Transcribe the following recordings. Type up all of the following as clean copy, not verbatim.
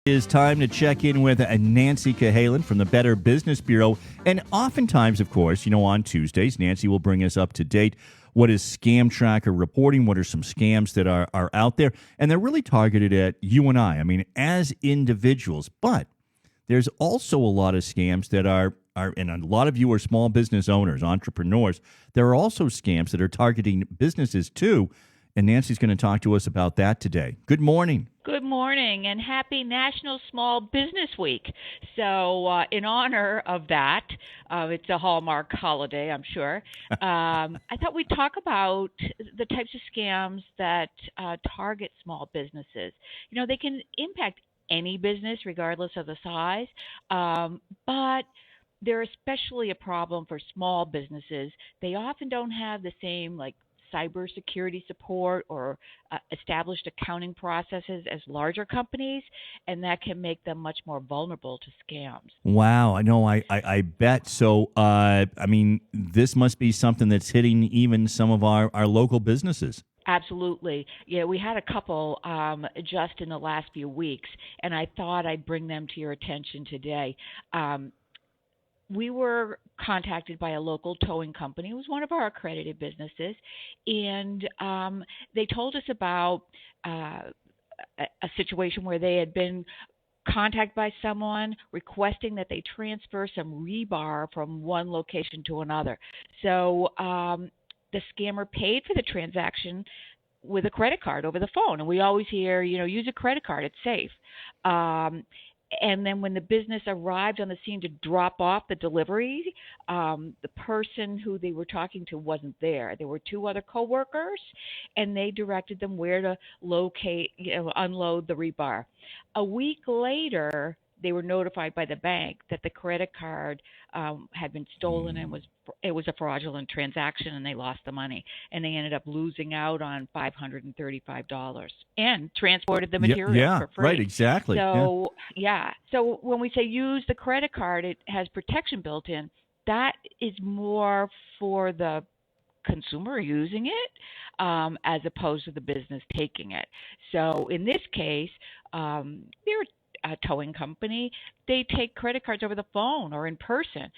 It is time to check in with Nancy Cahalen from the Better Business Bureau. And oftentimes, of course, on Tuesdays, Nancy will bring us up to date. What is Scam Tracker reporting? What are some scams that are out there? And they're really targeted at you and I mean, as individuals. But there's also a lot of scams that are and a lot of you are small business owners, entrepreneurs. There are also scams that are targeting businesses too. And Nancy's going to talk to us about that today. Good morning. Good morning, and happy National Small Business Week. So in honor of that, it's a Hallmark holiday, I'm sure, I thought we'd talk about the types of scams that target small businesses. They can impact any business, regardless of the size, but they're especially a problem for small businesses. They often don't have the same, cybersecurity support or established accounting processes as larger companies, and that can make them much more vulnerable to scams. Wow, I know. I bet. So, this must be something that's hitting even some of our local businesses. Absolutely. Yeah, we had a couple just in the last few weeks, and I thought I'd bring them to your attention today. We were contacted by a local towing company. It was one of our accredited businesses, and they told us about a situation where they had been contacted by someone requesting that they transfer some rebar from one location to another. So the scammer paid for the transaction with a credit card over the phone, and we always hear, use a credit card, it's safe. And then when the business arrived on the scene to drop off the delivery, the person who they were talking to wasn't there. There were two other coworkers, and they directed them where to unload the rebar. A week later, they were notified by the bank that the credit card had been stolen and it was a fraudulent transaction, and they lost the money. And they ended up losing out on $535 and transported the material for free. Right, exactly. So, So when we say use the credit card, it has protection built in. That is more for the consumer using it as opposed to the business taking it. So in this case, they're a towing company. They take credit cards over the phone or in person.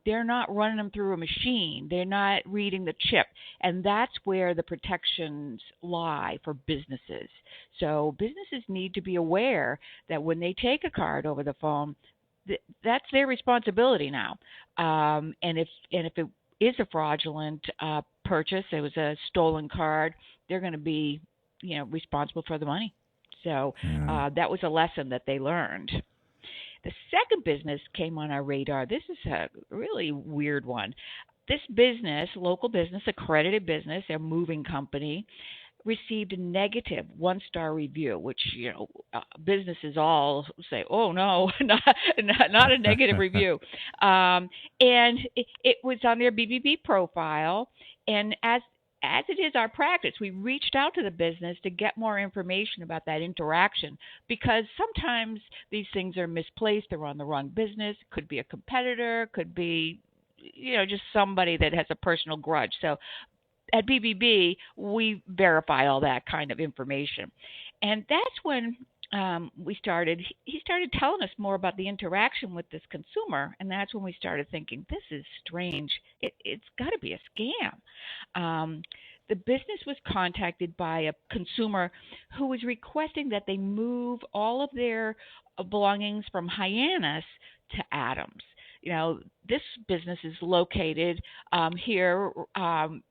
They're not running them through a machine. They're not reading the chip. And that's where the protections lie for businesses. So businesses need to be aware that when they take a card over the phone, that's their responsibility now. And if it is a fraudulent purchase, it was a stolen card, they're going to be, responsible for the money. So that was a lesson that they learned. The second business came on our radar. This is a really weird one. This business, local business, accredited business, a moving company, received a negative one-star review, which, businesses all say, oh, no, not a negative review. And it was on their BBB profile. And as it is our practice, we reached out to the business to get more information about that interaction, because sometimes these things are misplaced. They're on the wrong business. Could be a competitor, could be, just somebody that has a personal grudge. So at BBB, we verify all that kind of information. And that's when he started telling us more about the interaction with this consumer, and that's when we started thinking, this is strange. It's got to be a scam. The business was contacted by a consumer who was requesting that they move all of their belongings from Hyannis to Adams. This business is located here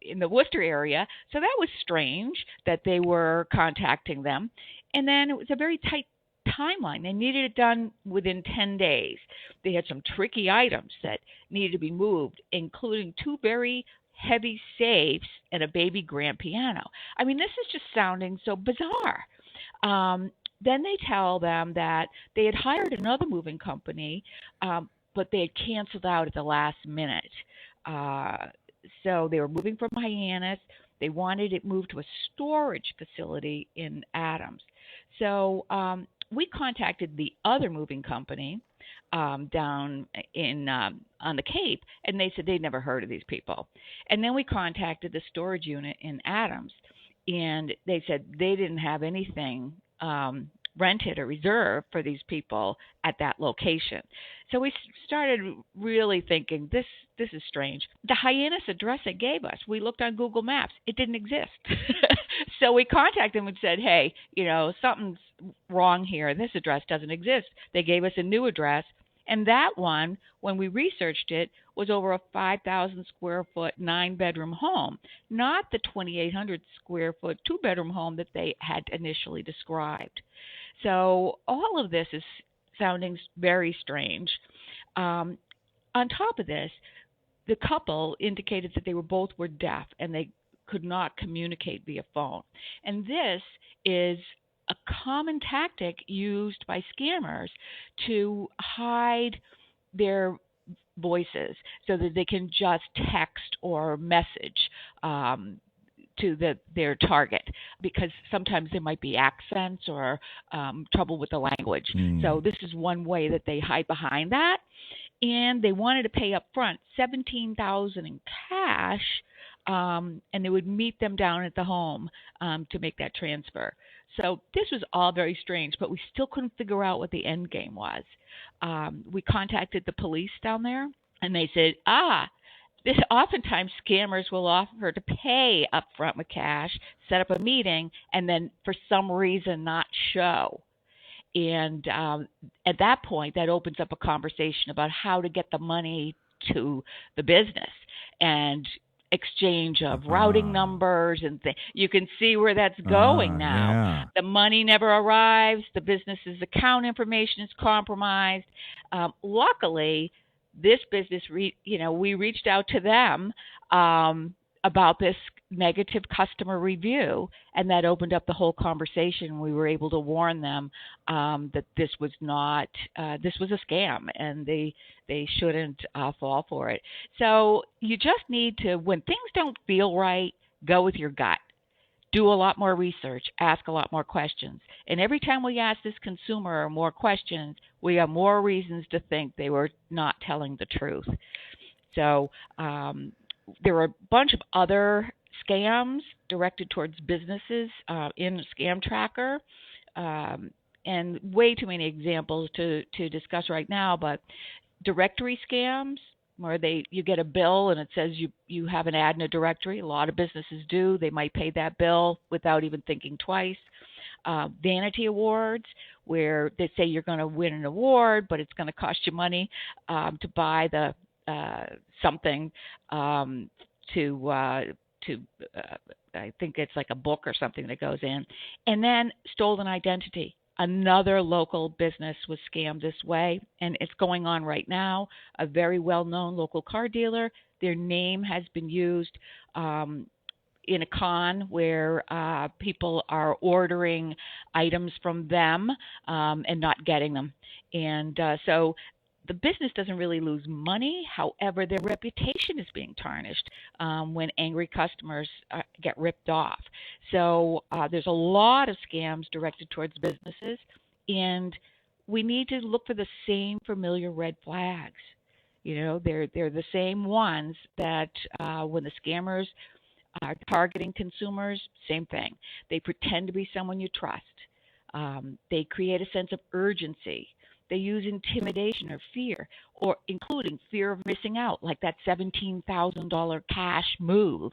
in the Worcester area, so that was strange that they were contacting them. And then it was a very tight timeline. They needed it done within 10 days. They had some tricky items that needed to be moved, including two very heavy safes and a baby grand piano. This is just sounding so bizarre. Then they tell them that they had hired another moving company, but they had canceled out at the last minute. So they were moving from Hyannis. They wanted it moved to a storage facility in Adams. So we contacted the other moving company down in on the Cape, and they said they'd never heard of these people. And then we contacted the storage unit in Adams, and they said they didn't have anything rented or reserved for these people at that location. So we started really thinking this is strange. The Hyannis address they gave us, we looked on Google Maps, it didn't exist. So we contacted them and said, hey, something's wrong here. This address doesn't exist. They gave us a new address. And that one, when we researched it, was over a 5,000 square foot, 9-bedroom home, not the 2,800 square foot, 2-bedroom home that they had initially described. So all of this is sounding very strange. On top of this, the couple indicated that they both were deaf and they could not communicate via phone. And this is a common tactic used by scammers to hide their voices so that they can just text or message to their target, because sometimes there might be accents or trouble with the language. So this is one way that they hide behind that. And they wanted to pay up front $17,000 in cash, and they would meet them down at the home to make that transfer. So this was all very strange, but we still couldn't figure out what the end game was. We contacted the police down there, and they said, this oftentimes scammers will offer to pay up front with cash, set up a meeting, and then for some reason not show. And at that point, that opens up a conversation about how to get the money to the business and exchange of routing numbers and you can see where that's going now. Yeah. The money never arrives. The business's account information is compromised. Luckily, this business, we reached out to them about this negative customer review, and that opened up the whole conversation. We were able to warn them that this was not, this was a scam, and they shouldn't fall for it. So you just need to, when things don't feel right, go with your gut. Do a lot more research, ask a lot more questions. And every time we ask this consumer more questions, we have more reasons to think they were not telling the truth. So there were a bunch of other scams directed towards businesses in Scam Tracker, and way too many examples to discuss right now, but directory scams, where you get a bill and it says you have an ad in a directory. A lot of businesses do. They might pay that bill without even thinking twice. Vanity awards, where they say you're going to win an award, but it's going to cost you money to buy the something to I think it's like a book or something that goes in. And then stolen identity. Another local business was scammed this way, and it's going on right now. A very well-known local car dealer, their name has been used in a con where people are ordering items from them and not getting them. And so the business doesn't really lose money. However, their reputation is being tarnished when angry customers get ripped off. So there's a lot of scams directed towards businesses, and we need to look for the same familiar red flags. They're the same ones that when the scammers are targeting consumers, same thing. They pretend to be someone you trust. They create a sense of urgency. They use intimidation or fear, or including fear of missing out, like that $17,000 cash move.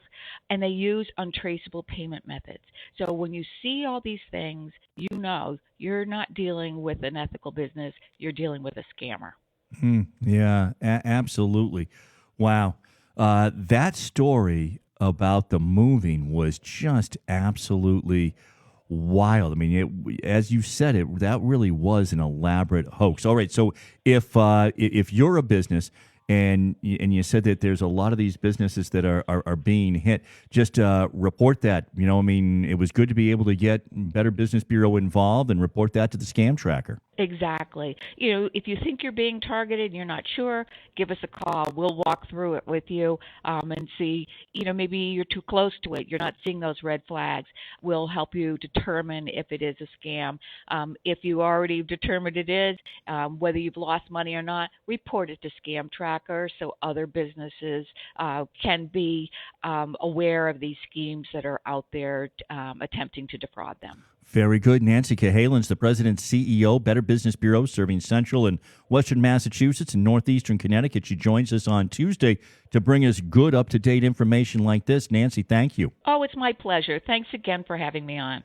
And they use untraceable payment methods. So when you see all these things, you know you're not dealing with an ethical business. You're dealing with a scammer. Yeah, absolutely. Wow. That story about the moving was just absolutely wild. I mean, as you said it, that really was an elaborate hoax. All right, so if you're a business and you said that there's a lot of these businesses that are being hit, just report that. I mean, it was good to be able to get Better Business Bureau involved and report that to the Scam Tracker. Exactly. If you think you're being targeted and you're not sure, give us a call. We'll walk through it with you and see, maybe you're too close to it. You're not seeing those red flags. We'll help you determine if it is a scam. If you already determined it is, whether you've lost money or not, report it to Scam Tracker so other businesses can be aware of these schemes that are out there attempting to defraud them. Very good. Nancy Cahalen's the president CEO, Better Business Bureau, serving central and western Massachusetts and northeastern Connecticut. She joins us on Tuesday to bring us good, up-to-date information like this. Nancy, thank you. Oh, it's my pleasure. Thanks again for having me on.